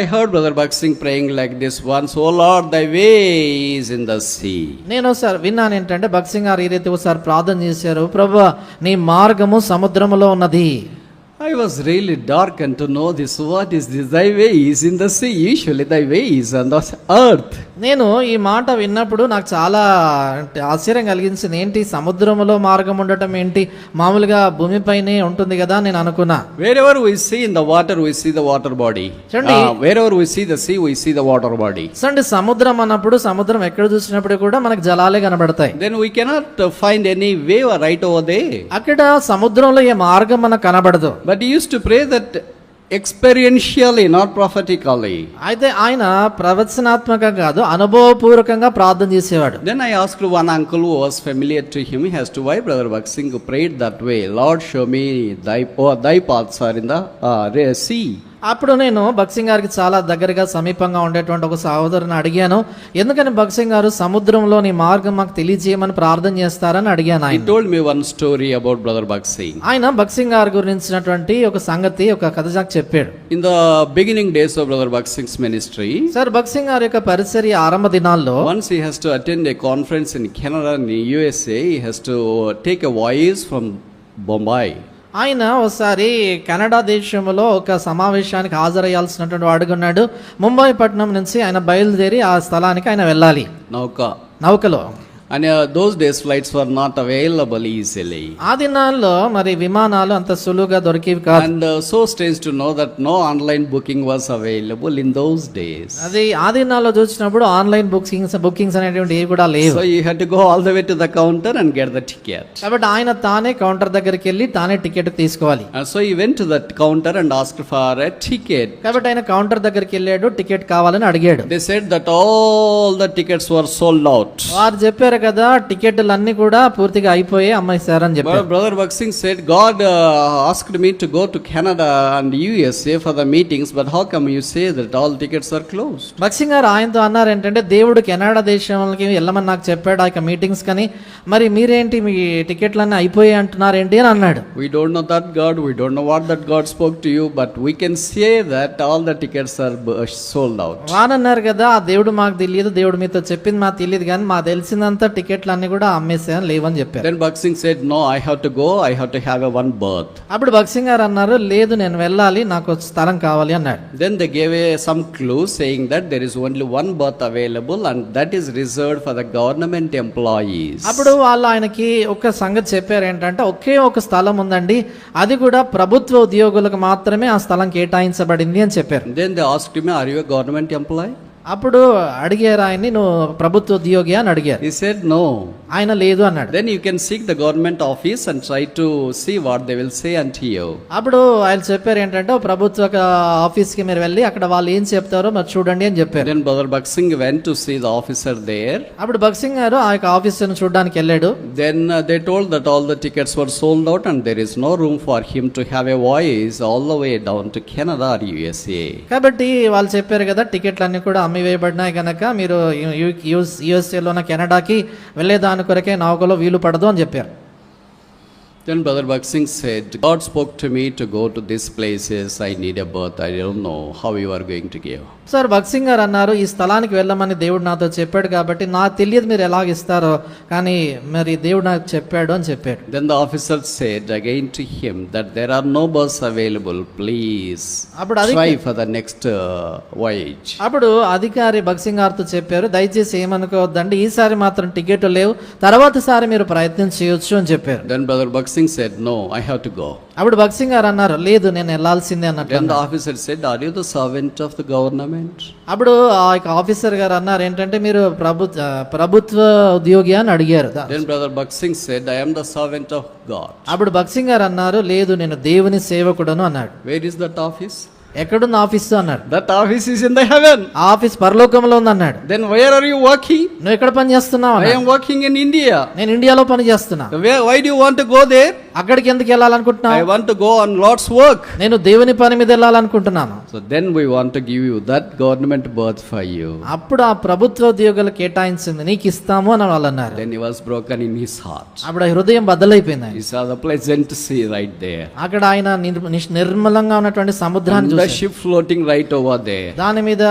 I heard Brother Bhakt Singh praying like this once, "Oh Lord, thy way is in the sea." నేను ఒకసారి విన్నాను ఏంటంటే భక్త్ సింగ్ గారు ఈ రీతి ఒకసారి ప్రార్థన చేశారు, ప్రభువా నీ మార్గము సముద్రములో ఉన్నది. I was really darkened to know this. What is this? Thy way is in the sea. Usually thy way is on the earth. నేను ఈ మాట విన్నప్పుడు నాకు చాలా ఆశ్చర్యం కలిగించింది. ఏంటి సముద్రములో మార్గం ఉండటం ఏంటి, మామూలుగా భూమిపైనే ఉంటుంది కదా నేను అనుకున్నా. Wherever we see in the water, we see the water body. Wherever we see the sea, we see the water body. అంటే సముద్రం అన్నప్పుడు సముద్రం ఎక్కడ చూసినప్పుడు కూడా మనకు జలాలే కనబడతాయి. Then we cannot find any wave right over there. అక్కడ సముద్రంలో ఏ మార్గం మనకు కనబడదు. But he used to pray that experientially, not prophetically. అయితే ఆయన ప్రవచనాత్మకంగా కాదు, అనుభవపూర్వకంగా ప్రార్థన చేసేవాడు. Then I asked one uncle who was familiar to him as to why Brother Bhakt Singh prayed that way. Lord, show me thy paths are in the sea. అప్పుడు నేను భక్త్ సింగ్ గారికి చాలా దగ్గరగా సమీపంగా ఉండేటువంటి ఒక సహోదరుని అడిగాను, ఎందుకని భక్త్ సింగ్ గారు సముద్రంలో నీ మార్గం మాకు తెలియజేయమని ప్రార్థన చేస్తారని అడిగాను. He told me one story about Brother Bhakt Singh. ఆయన భక్త్ సింగ్ గారి గురించినటువంటి ఒక సంగతి, ఒక కథ నాకు చెప్పాడు. In the beginning days of Brother Bhakt Singh's ministry, sir Bhakt Singh గారి యొక్క పరిచర్య ఆరంభ దినాల్లో once he has to attend a conference in Canada and USA, he has to take a voice from Bombay. ఆయన ఒకసారి కెనడా దేశంలో ఒక సమావేశానికి హాజరయ్యాల్సినటువంటి వాడుకున్నాడు. ముంబై పట్టణం నుంచి ఆయన బయలుదేరి ఆ స్థలానికి ఆయన వెళ్ళాలి నౌకలో. And those days flights were not available easily. ఆ దినాల్లో మరి విమానాలు అంత సులువుగా దొరికేవి కాదు. And so strange to know that no online booking was available in those days. అది ఆ దినాల్లో చూసినప్పుడు ఆన్లైన్ బుకింగ్స్ అనేటువంటి ఏవి కూడా లేవు. So you had to go all the way to the counter and get the ticket. కాబట్టి ఆయన తానే కౌంటర్ దగ్గరికి వెళ్ళి తానే టికెట్ తీసుకోవాలి. And so he went to that counter and asked for a ticket. కాబట్టి ఆయన కౌంటర్ దగ్గరికి వెళ్ళాడు, టికెట్ కావాలని అడిగాడు. They said that all the tickets were sold out. వారు చెప్పారు కదా టికెట్లు అన్ని కూడా పూర్తిగా అయిపోయి అమ్మేశారని చెప్పారు. Brother Bhakt Singh said, God asked me to go to Canada and USA for the meetings, but how come you say that all tickets are closed? Bakht Singh గారు ఆయనతో అన్నారు ఏంటంటే, దేవుడు కెనడా దేశానికి వెళ్ళమని నాకు చెప్పాడు ఆ యొక్క మీటింగ్స్ కని, మరి మీరేంటి మీ టికెట్లన్నీ అయిపోయాయి అంటున్నారు ఏంటి అని అన్నాడు. We don't know that God, we don't know what that God spoke to you, but we can say that all the tickets are sold out. వానన్నారు కదా, ఆ దేవుడు మాకు తెలియదు, దేవుడు మీతో చెప్పింది మాకు తెలియదు, కానీ మాకు తెలిసినంత టికెట్లు అన్ని కూడా అమ్మేసాను లేవని చెప్పారు. Then Bhakt Singh said, no, I have to go, I have to have a one berth. అప్పుడు భక్త్ సింగ్ గారు అన్నారు, లేదు నేను వెళ్ళాలి, నాకు స్థలం కావాలి అన్నాడు. Then they gave some clue saying that there is only one berth available and that is reserved for the government employees. అప్పుడు వాళ్ళు ఆయనకి ఒక సంగతి చెప్పారు ఏంటంటే, ఒకే ఒక స్థలం ఉందండి, అది కూడా ప్రభుత్వ ఉద్యోగులకు మాత్రమే ఆ స్థలం కేటాయించబడింది అని చెప్పారు. Then they asked him, are you a government employee? అప్పుడు అడిగారు ఆయన్ని, నువ్వు ప్రభుత్వ ఉద్యోగి అని అడిగారు. He said no. ఆయన లేదు అన్నాడు. Then you can seek the government office and try to see what they will say unto you. అప్పుడు ఆయన చెప్పారు ఏంటంటే, ప్రభుత్వ ఆఫీస్ కి మీరు వెళ్ళి అక్కడ వాళ్ళు ఏం చెప్తారో మరి చూడండి అని చెప్పారు. Then Brother Bhakt Singh went to see the officer there. అప్పుడు భక్త్ సింగ్ గారు ఆ యొక్క ఆఫీసర్ని చూడడానికి వెళ్ళాడు. Then they told that all the tickets were sold out and there is no room for him to have a voice all the way down to Canada or USA. కాబట్టి వాళ్ళు చెప్పారు కదా, టికెట్లు అన్ని కూడా అమ్మివేయబడినాయి కనుక మీరు యుఎస్ఏలోన కెనడాకి వెళ్ళేదాని కొరకే నౌకలో వీలు పడదు అని చెప్పారు. Then Brother Bhakt Singh said, God spoke to me to go to these places, I need a berth, I don't know how you are going to give. Sir Bhakt Singh గారు అన్నారు, ఈ స్థలానికి వెళ్ళమని దేవుడు నాతో చెప్పాడు కాబట్టి నాకు తెలియదు మీరు ఎలాగ ఇస్తారో, కానీ మరి దేవుడు నాకు చెప్పాడు అని చెప్పాడు. Then the officer said again to him that there are no berths available, please try for the next voyage. అప్పుడు అధికారి భక్త్ సింగ్ గారితో చెప్పారు, దయచేసి ఏమనుకోవద్దండి, ఈసారి మాత్రం టికెట్ లేవు, తర్వాత సారి మీరు ప్రయత్నం చేయొచ్చు అని చెప్పారు. Then Brother Bhakt Singh said, no, I have to go. అప్పుడు భక్త్ సింగ్ గారు అన్నారు, లేదు నేను వెళ్ళాల్సిందే అన్నట్టు. Then the officer said, are you the servant of the government? అప్పుడు ఆ ఆఫీసర్ గారు అన్నారు ఏంటంటే, మీరు ప్రభుత్వ ఉద్యోగి అని అడిగారు. Then Brother Bhakt Singh said, I am the servant of God. అప్పుడు భక్త్ సింగ్ గారు అన్నారు, లేదు నేను దేవుని సేవకుడను అన్నాడు. Where is that office? ఎక్కడున్న ఆఫీస్ అన్నాడు. That office is in the heaven. ఆ ఆఫీస్ పరలోకంలో ఉంది అన్నాడు. Then where are you working? నువ్వు ఎక్కడ పని చేస్తున్నావు? I am working in India. నేను ఇండియాలో పని చేస్తున్నా. Why do you want to go there? అక్కడికి ఎందుకు వెళ్ళాలనుకుంటున్నావు? I want to go on Lord's work. నేను దేవుని పని మీద వెళ్ళాలనుకుంటున్నాను. So then we want to give you that government berth for you. అప్పుడు ఆ ప్రభుత్వ ఉద్యోగులు కేటాయించింది నీకు ఇస్తాము అని వాళ్ళు అన్నారు. Then he was broken in his heart. అప్పుడు హృదయం బద్దలైపోయింది. He saw the pleasant sea right there. అక్కడ ఆయన నిర్మలంగా ఉన్నటువంటి సముద్రాన్ని చూశాడు. ship floating right over there. దాని మీద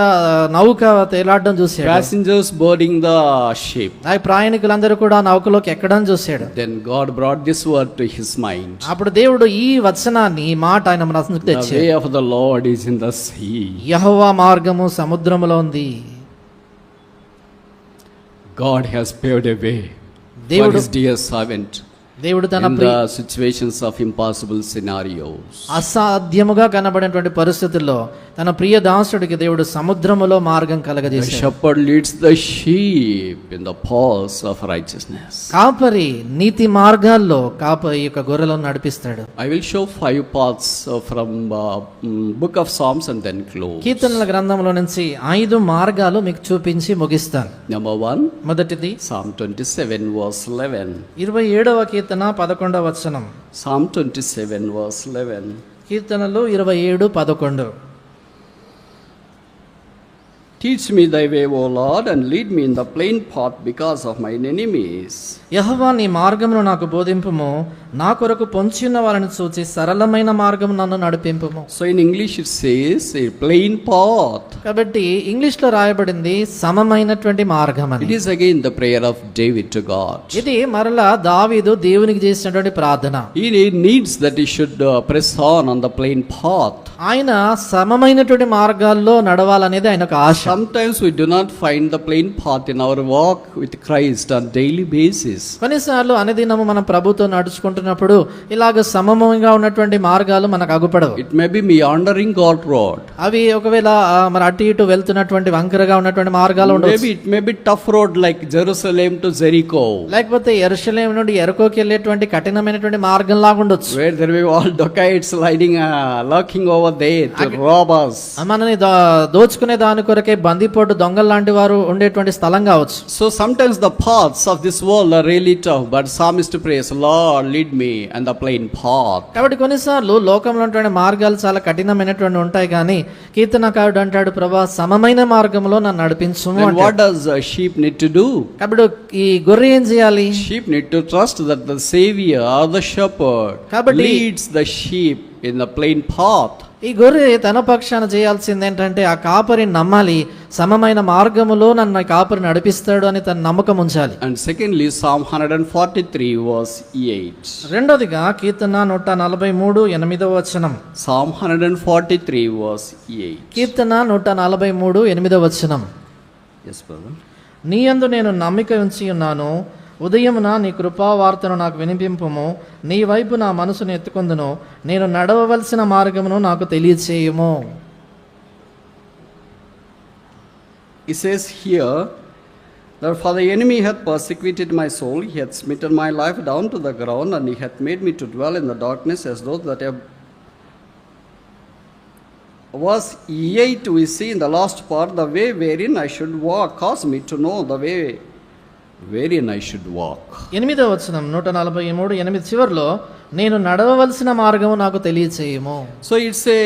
నౌక తేలాడడం చూశాడు. Passengers boarding the ship. ఆ ప్రయాణికులందరూ కూడా నౌకలోకి ఎక్కడం చూశాడు. Then God brought this word to his mind. అప్పుడు దేవుడు ఈ వచనాన్ని ఈ మాట ఆయన మనసుకు The తెచ్చాడు. way of the Lord is in the sea. యెహోవా మార్గము సముద్రములో ఉంది. God has paved a way for దేవుడు his dear servant దేవుడు తన in the situations of impossible scenarios. అసాధ్యముగా కనబడినటువంటి పరిస్థితుల్లో తన ప్రియ దాసుడికి దేవుడు సముద్రములో మార్గం The కలగజేశాడు. shepherd leads the sheep in the paths of righteousness. కాపరి నీతి మార్గాల్లో కాపరి యొక్క గొర్రెలను నడిపిస్తాడు. I will show 5 paths from book of Psalms and then close. కీర్తనల గ్రంథంలో నుంచి 5 మార్గాలు మీకు చూపించి ముగిస్తాను. Number 1, మొదటిది Psalm 27 verse 11. 27వ కీర్తన 11వ వచనం. Psalm 27 verse 11. కీర్తనలు 27:11. Teach me thy way, O Lord, and lead me in the plain path because of mine enemies. యెహోవా నీ మార్గమును నాకు బోధింపుము, నా కొరకు పొంచియున్న వారిని చూచి సరళమైన మార్గము నన్ను నడిపింపుము. So in English it says a plain path. కాబట్టి ఇంగ్లీష్ లో రాయబడింది సమమైనటువంటి మార్గం It అని. is again the prayer of David to God. ఇది మరలా దావీదు దేవునికి చేసినటువంటి ప్రార్థన. He needs that he should press on the plain path. ఆయన సమమైనటువంటి మార్గాల్లో నడవాలనేది ఆయనకు ఆశ. Sometimes we do not find the plain path in our walk with Christ on daily basis. కొన్నిసార్లు అనుదినము మనం ప్రభుతో నడుచుకుంటున్నప్పుడు ఇలాగ సమమంగా ఉన్నటువంటి మార్గాలు మనకు అగుపడవు. It may be meandering God road. అవి ఒకవేళ మరి అటు ఇటు వెళ్తున్నటువంటి వంకరగా ఉన్నటువంటి మార్గాలు ఉండవచ్చు. Maybe it may be tough road like Jerusalem to Jericho, లేకపోతే యెరూషలేము నుండి యెరికోకి వెళ్ళేటువంటి కఠినమైనటువంటి మార్గం లాగా ఉండొచ్చు. where there will be all dacoits lurking over there to rob us. మనని దోచుకునే దాని కొరకే బందిపోటు దొంగలు లాంటి వారు ఉండేటువంటి స్థలం కావచ్చు. So sometimes the paths of this world are really tough, but psalmist prays, Lord, lead me and the plain path. కాబట్టి కొన్నిసార్లు లోకంలో ఉన్నటువంటి మార్గాలు చాలా కఠినమైనటువంటి ఉంటాయి, కానీ కీర్తనకారుడు అంటాడు, ప్రభా సమమైన మార్గంలో నన్ను నడిపించుము Then అంటాడు. what does a sheep need to do? కాబట్టి ఈ గొర్రె ఏం చేయాలి? Sheep need to trust that the Savior or the shepherd కాబట్టి leads the sheep in the plain path. ఈ గొర్రె తన పక్షాన చేయాల్సింది ఏంటంటే ఆ కాపరిని నమ్మాలి, సమమైన మార్గములో నన్ను ఆ కాపరి నడిపిస్తాడు అని తన నమ్మకం ఉంచాలి. And secondly, Psalm 143 verse 8. రెండోదిగా కీర్తన 143 8వ వచనం. Psalm 143 verse 8. కీర్తన 143 8వ వచనం. Yes, brother. నీ యందు నేను నమ్మిక ఉంచి ఉన్నాను, ఉదయమున నీ కృపావార్తను నాకు వినిపింపుము, నీ వైపు నా మనసును ఎత్తుకొందును, నేను నడవవలసిన మార్గమును నాకు తెలియచేయుము. It says here that for the enemy hath persecuted my soul, he hath smitten my life down to the ground, and he hath made me to dwell in the darkness as those that have. Verse 8 we see in the last part, the way wherein I should walk, cause me to know the way wherein I should walk. 8వ వచనం 143 8 చివర్లో, నేను నడవవలసిన మార్గము నాకు తెలియచేయుము. So it's a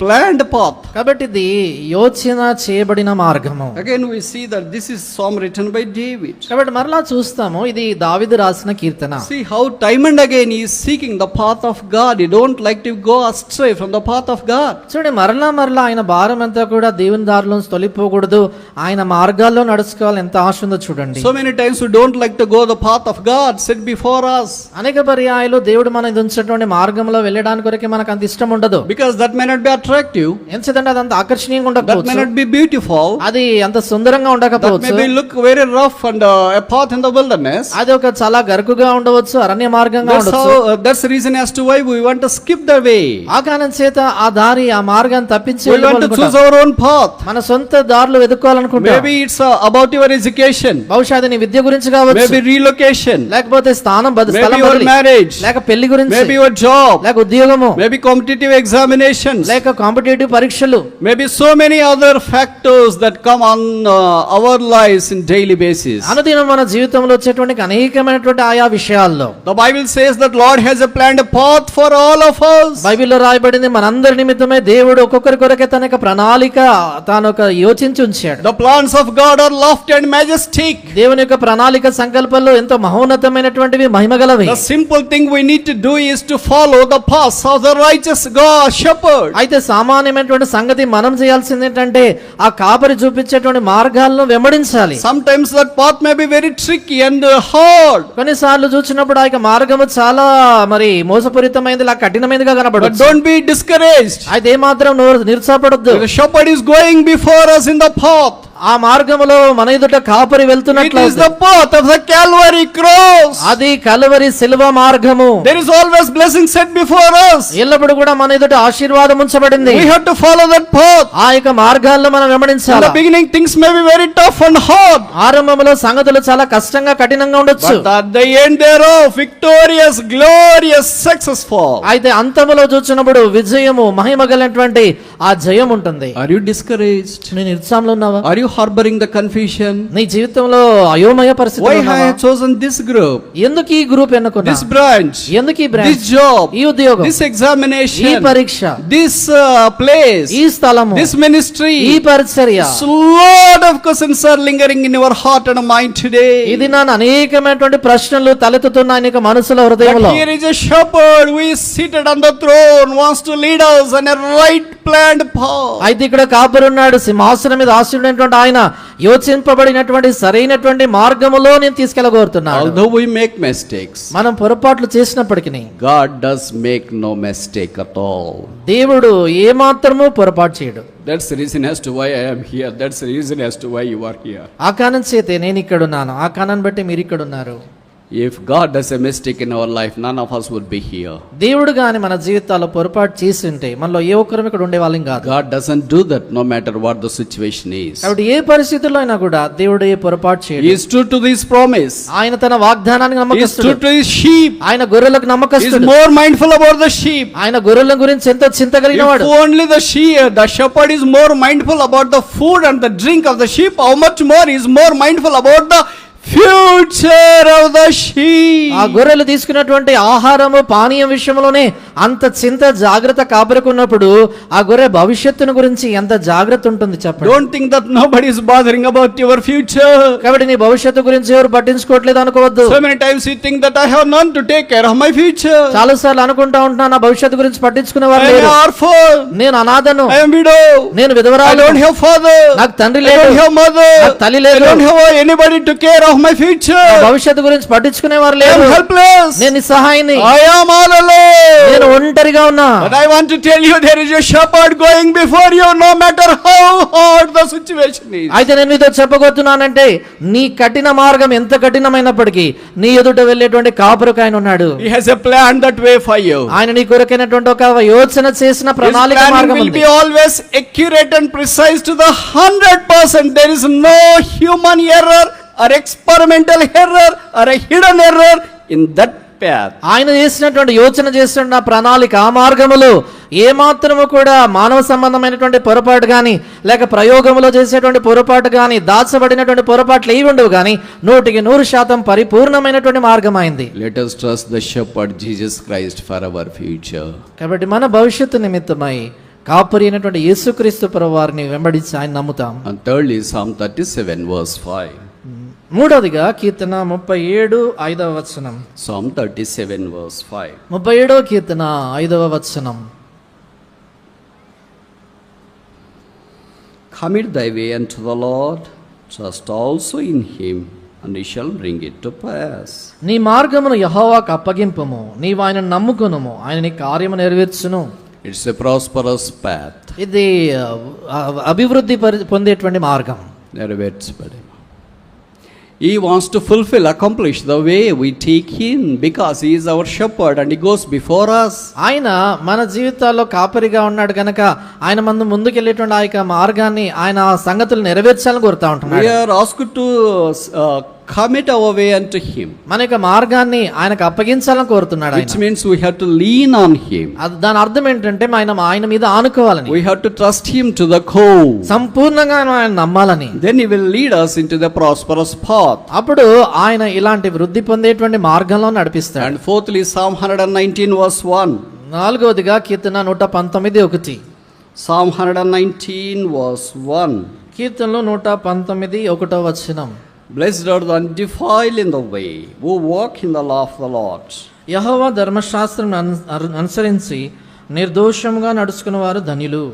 planned path. కాబట్టి ఇది యోచన చేయబడిన మార్గము. Again we see that this is psalm written by David. కాబట్టి మరలా చూస్తాము, ఇది దావీదు రాసిన కీర్తన. See how time and again he is seeking the path of God. He don't like to go astray from the path of God. చూడండి, మరలా ఆయన భారం అంతా కూడా దేవుని దారిలో తొలిపోకూడదు, ఆయన మార్గాల్లో నడుచుకోవాలి, ఎంత ఆశ ఉందో చూడండి. So many times we don't like to go the path of God set before us, అనేక పర్యాయాలు దేవుడు మన ఉంచినటువంటి మార్గంలో వెళ్ళడానికి కొరకే మనకు అంత ఇష్టం ఉండదు. because that may not be attractive, ఎందుకంటే అది అంత ఆకర్షణీయంగా that may ఉండకపోవచ్చు, not be beautiful, అది అంత సుందరంగా that ఉండకపోవచ్చు, may be look very rough and a path in the wilderness. అది ఒక చాలా గరుకుగా ఉండవచ్చు, అరణ్య మార్గంగా ఉండొచ్చు. That's the reason as to why we want to skip the way. ఆ కారణం చేత ఆ దారి ఆ మార్గాన్ని తప్పించి We want to choose our own path. మన సొంత దారులు వెతుక్కోవాలనుకుంటాం. Maybe it's about your education, బహుశా అది నీ విద్య గురించి కావచ్చు, maybe relocation, లేకపోతే స్థలం maybe your marriage, లేక పెళ్లి గురించి, maybe your job, లేక ఉద్యోగము, maybe competitive examinations, లేక కాంపిటేటివ్ పరీక్షలు, maybe so many other factors that come on our lives in daily basis. అనుదినం మన జీవితంలో వచ్చేటువంటి అనేకమైనటువంటి ఆయా విషయాల్లో The Bible says that Lord has a planned path for all of us. బైబిల్లో రాయబడింది, మనందరి నిమిత్తమే దేవుడు ఒక్కొక్కరి కొరకే తన యొక్క ప్రణాళిక తాను ఒక యోచించి ఉంచాడు. The plans of God are lofty and majestic. దేవుని యొక్క ప్రణాళిక సంకల్పాలు ఎంతో మహోన్నతమైనటువంటివి, మహిమగలవి. The simple thing we need to do is to follow the path of the righteous God shepherd. అయితే సామాన్యమైనటువంటి సంగతి మనం చేయాల్సింది ఏంటంటే ఆ కాపరి చూపించేటువంటి మార్గాలను వెంబడించాలి. Sometimes that path may be very tricky and hard. కొన్నిసార్లు చూసినప్పుడు ఆ యొక్క మార్గము చాలా మరి మోసపూరితమైనది, ఇలా కఠినమైనదిగా But కనబడదు. don't be discouraged. అయితే ఏమాత్రం నిరుత్సాహపడొద్దు. The shepherd is going before us in the path. ఆ మార్గములో మన ఎదుట కాపరి It వెళ్తున్నట్లు is the path of the Calvary cross. అది కలువరి శిలువ మార్గము. There is always blessing set before us. ఎల్లప్పుడు కూడా మన ఎదుట ఆశీర్వాదం ఉంచబడింది. We have to follow that path. ఆ యొక్క మార్గాల్లో మనం In వెంబడించాలి. the beginning things may be very tough and hard. ఆరంభంలో సంగతులు చాలా కష్టంగా కఠినంగా ఉండొచ్చు. But at the end thereof, victorious, glorious, successful. అయితే అంతములో చూచినప్పుడు విజయము, మహిమ కలిగినటువంటి ఆ జయం ఉంటుంది. Are you discouraged? నేను నిరుత్సాహంలో ఉన్నావా? Are you harboring the confusion? నీ జీవితంలో అయోమయ పరిస్థితి Why have I chosen this group? ఎందుకు ఈ గ్రూప్ ఎన్నుకున్నా? This branch? ఎందుకు ఈ This బ్రాంచ్? job? ఈ ఉద్యోగం, This ఈ examination? పరీక్ష, This place? ఈ స్థలము, This ministry? ఈ పరిచర్య. So lot of questions are lingering in your heart and mind today. ఇది నా అనేకమైనటువంటి ప్రశ్నలు తలెత్తుతున్నాయి నీకు మనసులో, హృదయంలో. But here is a shepherd who is seated on the throne, wants to lead us on a right planned path. అయితే ఇక్కడ కాపరి ఉన్నాడు, సింహాసనం మీద ఆసీనుడైనటువంటి ఆయన యోచింపబడినటువంటి సరైనటువంటి మార్గములో నేను తీసుకెళ్ళగోరుతున్నాను. Although we make mistakes, మనం పొరపాట్లు చేసినప్పటికీ God does make no mistake at all. దేవుడు ఏమాత్రము పొరపాటు చేయడు. That's the reason as to why I am here. That's the reason as to why you are here. ఆ కారణం చేతే నేను ఇక్కడ ఉన్నాను, ఆ కారణాన్ని బట్టి మీరు ఇక్కడ ఉన్నారు. If God does a mistake in our life, none of us would be here. దేవుడు గాని మన జీవితాల్లో పొరపాటు చేసి ఉంటే మనలో ఏ ఒక్కరం ఇక్కడ ఉండేవాళ్ళం కాదు. God doesn't do that no matter what the situation is. కాబట్టి ఏ పరిస్థితుల్లో అయినా కూడా దేవుడు ఏ పొరపాటు He చేయడు. is true to this promise. ఆయన తన వాగ్దానానికి He is నమ్మకస్తుడు. true to his sheep. ఆయన గొర్రెలకు He is నమ్మకస్తుడు. more mindful about the sheep. ఆయన గొర్రెల గురించి ఎంతో చింత కలిగిన వాడు. If only the shepherd is more mindful about the food and the drink of the sheep, how much more he is more mindful about the future of the sheep. ఆ గొర్రెలు తీసుకున్నటువంటి ఆహారము పానీయం విషయంలోనే అంత చింత జాగ్రత్త కాపరుకున్నప్పుడు ఆ గొర్రె భవిష్యత్తును గురించి ఎంత జాగ్రత్త ఉంటుంది చెప్పండి. Don't think that nobody is bothering about your future. కాబట్టి నీ భవిష్యత్తు గురించి ఎవరు పట్టించుకోవట్లేదు అనుకోవద్దు. So many times you think that I have none to take care of my future. చాలా సార్లు అనుకుంటా ఉంటున్నా నా భవిష్యత్తు గురించి పట్టించుకునే I వారు am లేరు. an orphan. నేను అనాథను, I am widow. నేను I విధవరాలు, don't have father. నాకు తండ్రి I లేడు, don't have mother. నాకు తల్లి I లేదు, don't have anybody to care of my future. నా భవిష్యత్తు గురించి పట్టించుకునే వారు I am లేరు. helpless. నేను నిస్సహాయిని, I am all alone. నేను ఒంటరిగా ఉన్నా. But I want to tell you, there is a shepherd going before you, no matter how hard the situation is. అయితే నేను మీతో చెప్పబోతున్నానంటే నీ కఠిన మార్గం ఎంత కఠినమైనప్పటికీ నీ ఎదుట వెళ్ళేటువంటి కాపురకు ఆయన ఉన్నాడు. He has a plan that way for you. ఆయన నీ కొరకైనటువంటి ఒక యోచన చేసిన His ప్రణాళిక planning మార్గం will ఉంది. be always accurate and precise to the 100%. There is no human error or experimental error or a hidden error in that path. ఆయన చేసినటువంటి యోచన చేసిన ప్రణాళిక ఆ మార్గములో ఏ మాత్రము కూడా మానవ సంబంధమైనటువంటి పొరపాటు గాని లేక ప్రయోగములో చేసేటువంటి పొరపాటు గాని దాచబడినటువంటి పొరపాట్లు ఏవి ఉండవు గాని 100% పరిపూర్ణమైనటువంటి మార్గం అయింది. Let us trust the shepherd Jesus Christ for our future. కాబట్టి మన భవిష్యత్తు నిమిత్తమై కాపరి అయినటువంటి యేసుక్రీస్తు ప్రభువారిని వెంబడించి ఆయన నమ్ముతాం. And thirdly, Psalm 37 verse 5. మూడవదిగా కీర్తన 37:5 వచనం. Psalm 37 verse 5. 37వ కీర్తన 5వ వచనం. Commit thy way unto the Lord, trust also in him, and he shall bring it to pass. నీ మార్గమును యెహోవాకు అప్పగింపుము, నీవు ఆయనను నమ్ముకొనుము, ఆయన నీ కార్యము నెరవేర్చును. It's a prosperous path. ఇది అభివృద్ధి పొందేటువంటి మార్గం. నెరవేర్చబడి. He wants to accomplish the way we take him, because he is our shepherd and he goes before us. ఆయన మన జీవితాల్లో కాపరిగా ఉన్నాడు కనుక ఆయన ముందుకెళ్ళేటువంటి ఆ యొక్క మార్గాన్ని ఆయన సంగతులు నెరవేర్చాలని కోరుతా We ఉంటున్నాడు. are asked to commit our way unto him, మన యొక్క మార్గాన్ని ఆయనకు అప్పగించాలని కోరుతున్నాడు which ఆయన. means we have to lean on him. దాని అర్థం ఏంటంటే ఆయన మీద ఆనుకోవాలని, We have to trust him to the core. సంపూర్ణంగా ఆయన నమ్మాలని. Then he will lead us into the prosperous path. అప్పుడు ఆయన ఇలాంటి వృద్ధి పొందేటువంటి మార్గంలో నడిపిస్తాడు. And fourthly, Psalm 119 verse 1. నాలుగవదిగా కీర్తన 119:1. Psalm 119 verse 1. కీర్తనలో 119:1 వచనం. Blessed are the undefiled in the way, who walk in the law of the Lord. యెహోవా ధర్మశాస్త్రం అనుసరించి నిర్దోషముగా నడుచుకున్న వారు ధన్యులు.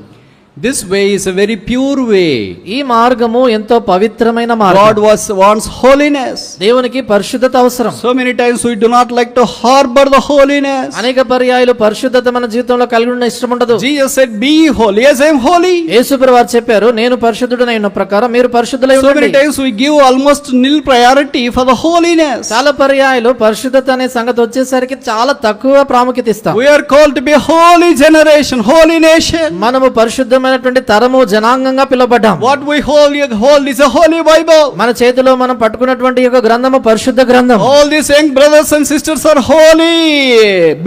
This way is a very pure way. ఈ మార్గము ఎంతో పవిత్రమైన మార్గం. God wants holiness. దేవునికి పరిశుద్ధత అవసరం. So many times we do not like to harbor the holiness. అనేక పర్యాయాలు పరిశుద్ధత మన జీవితంలో కలిగి ఉన్న ఇష్టం ఉండదు. Jesus said, "Be holy as I am holy." యేసుప్రభువు వారు చెప్పారు, నేను పరిశుద్ధుడనై ఉన్న ప్రకారం మీరు పరిశుద్ధులై So many ఉండండి. times we give almost nil priority for the holiness. చాలా పర్యాయాలు పరిశుద్ధత అనే సంగతి వచ్చేసరికి చాలా తక్కువ ప్రాముఖ్యత ఇస్తాం. We are called to be a holy generation, holy nation. మనము పరిశుద్ధమైనటువంటి తరము జనాంగంగా పిలువబడ్డాం. What we hold is a holy Bible. మన చేతిలో మనం పట్టుకున్నటువంటి యొక్క గ్రంథము పరిశుద్ధ గ్రంథం. All these young brothers and sisters are holy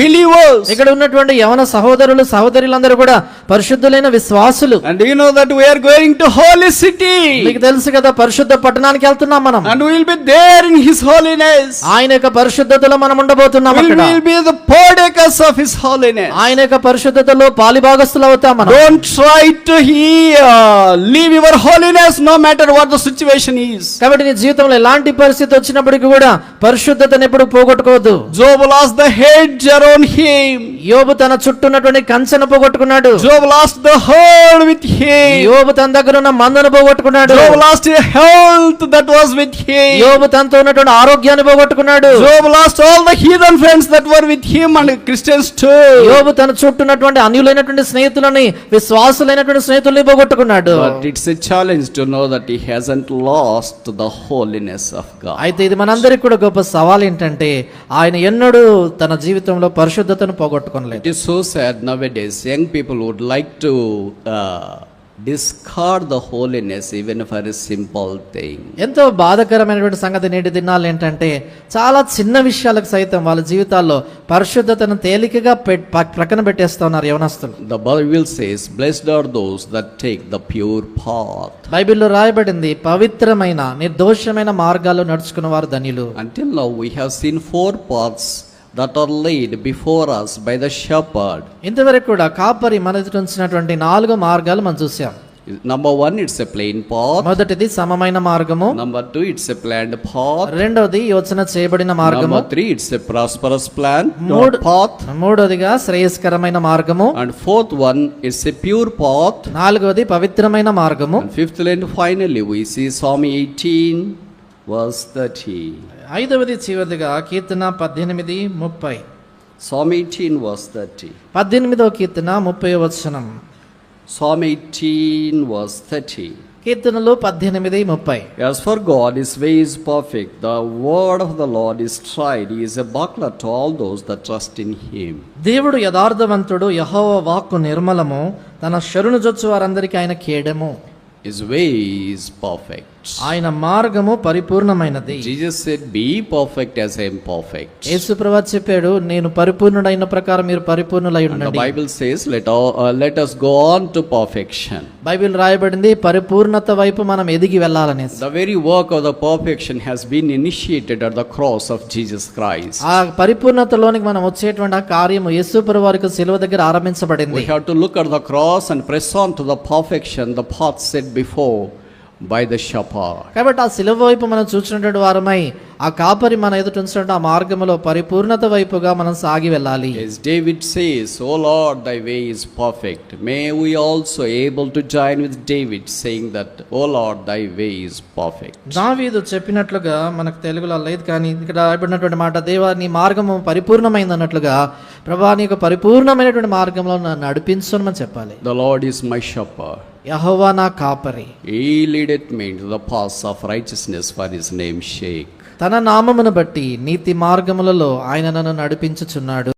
believers. ఇక్కడ ఉన్నటువంటి యవన సహోదరులు సహోదరులందరూ కూడా పరిశుద్ధులైన విశ్వాసులు. And you know that we are going to holy city. మీకు తెలుసు కదా పరిశుద్ధ పట్టణానికి వెళ్తున్నాం మనం. And we will be there in his holiness. ఆయన యొక్క పరిశుద్ధతలో మనం ఉండబోతున్నాం. We అక్కడ will be the partakers of his holiness. ఆయన యొక్క పరిశుద్ధతలో పాలిభాగస్తులు అవుతాం మనం. Don't try to leave your holiness no matter what the situation is. కాబట్టి నీ జీవితంలో ఎలాంటి పరిస్థితి వచ్చినప్పటికీ కూడా పరిశుద్ధతను ఎప్పుడు పోగొట్టుకోవద్దు. Job lost the hedge around him. యోబు తన చుట్టూ ఉన్నటువంటి కంచెను పోగొట్టుకున్నాడు. Job lost the herd with him. యోబు తన దగ్గర ఉన్న మందను పోగొట్టుకున్నాడు. Job lost the health that was with him. యోబు తనతో ఉన్నటువంటి ఆరోగ్యాన్ని పోగొట్టుకున్నాడు. Job lost all the heathen friends that were with him and Christians too. యోబు తన చుట్టూ ఉన్నటువంటి అన్యులైనటువంటి స్నేహితులని విశ్వాసులైనటువంటి స్నేహితుల్ని పోగొట్టుకున్నాడు. But it's a challenge to know that he hasn't lost the holiness of God. అయితే ఇది మనందరికి కూడా గొప్ప సవాల్ ఏంటంటే ఆయన ఎన్నడూ తన జీవితంలో పరిశుద్ధతను పోగొట్టుకోలేదు. It is so sad nowadays. Young people would like to discard the holiness even for a simple thing. ఎంతో బాధాకరమైనటువంటి సంగతి నేటి దినాలు ఏంటంటే చాలా చిన్న విషయాలకు సైతం వాళ్ళ జీవితాల్లో పరిశుద్ధతను తేలికగా ప్రక్కన పెట్టేస్తా ఉన్నారు యవనస్తులు. The Bible says, "Blessed are those that take the pure path." బైబిల్లో రాయబడింది పవిత్రమైన నిర్దోషమైన మార్గాల్లో నడుచుకున్న వారు ధన్యులు. Until now we have seen 4 paths that are laid before us by the shepherd. ఇంతవరకు కూడా కాపరి మన ఎదుట ఉంచినటువంటి 4 మార్గాలు మనం చూసాం. Number 1, it's a plain path. మొదటిది సమమైన మార్గము. Number 2, it's a planned path. రెండోది యోచన చేయబడిన మార్గము. Number 3, it's a prosperous plan path. మూడోదిగా శ్రేయస్కరమైన మార్గము. And fourth one, it's a pure path. నాలుగోది పవిత్రమైన మార్గము. And fifthly and finally we see Psalm 18 verse 30. ఐదవది చివరిదిగా కీర్తన 18:30. Psalm 18 verse 30. 18వ కీర్తన 30వ వచనం. Psalm 18 verse 30. కీర్తనలు 18:30. As for God, his way is perfect. The word of the Lord is tried. He is a buckler to all those that trust in him. దేవుడు యథార్థవంతుడు, యెహోవా వాక్కు నిర్మలము, తన శరణు జొచ్చు వారందరికీ ఆయన కేడము. His way is perfect. ఆయన మార్గము పరిపూర్ణమైనది. Jesus said, "Be perfect as I am perfect." యేసుప్రభు చెప్పాడు, నేను పరిపూర్ణుడైన ప్రకారం మీరు పరిపూర్ణులై And the ఉండండి. Bible says, let us go on to perfection. Bible రాయబడింది పరిపూర్ణత వైపు మనం ఎదిగి వెళ్ళాలని. The very work of the perfection has been initiated at the cross of Jesus Christ. ఆ పరిపూర్ణతలోనికి మనం వచ్చేటువంటి ఆ కార్యము యేసుప్రభు వారికి శిలువ దగ్గర ఆరంభించబడింది. We have to look at the cross and press on to the perfection, the path set before by the shepherd. కాబట్టి ఆ శిలువ వైపు మనం చూసినటువంటి వారమై ఆ కాపరి మన ఎదుట ఉంచినటువంటి ఆ మార్గములో పరిపూర్ణత వైపుగా మనం సాగి వెళ్ళాలి. As David says, "O Lord, thy way is perfect." May we also able to join with David saying that, "O Lord, thy way is perfect." దావీదు చెప్పినట్లుగా మనకు తెలుగులో లేదు కానీ ఇక్కడ రాయబడినటువంటి మాట, దేవా నీ మార్గము పరిపూర్ణమైంది అన్నట్లుగా ప్రభువా నీ యొక్క పరిపూర్ణమైనటువంటి మార్గంలో నన్ను నడిపించును అని చెప్పాలి. The Lord is my shepherd. యెహోవా నా కాపరి. He leadeth me into the paths of righteousness for his name's sake. తన నామమును బట్టి నీతి మార్గములలో ఆయన నన్ను నడిపించుచున్నాడు.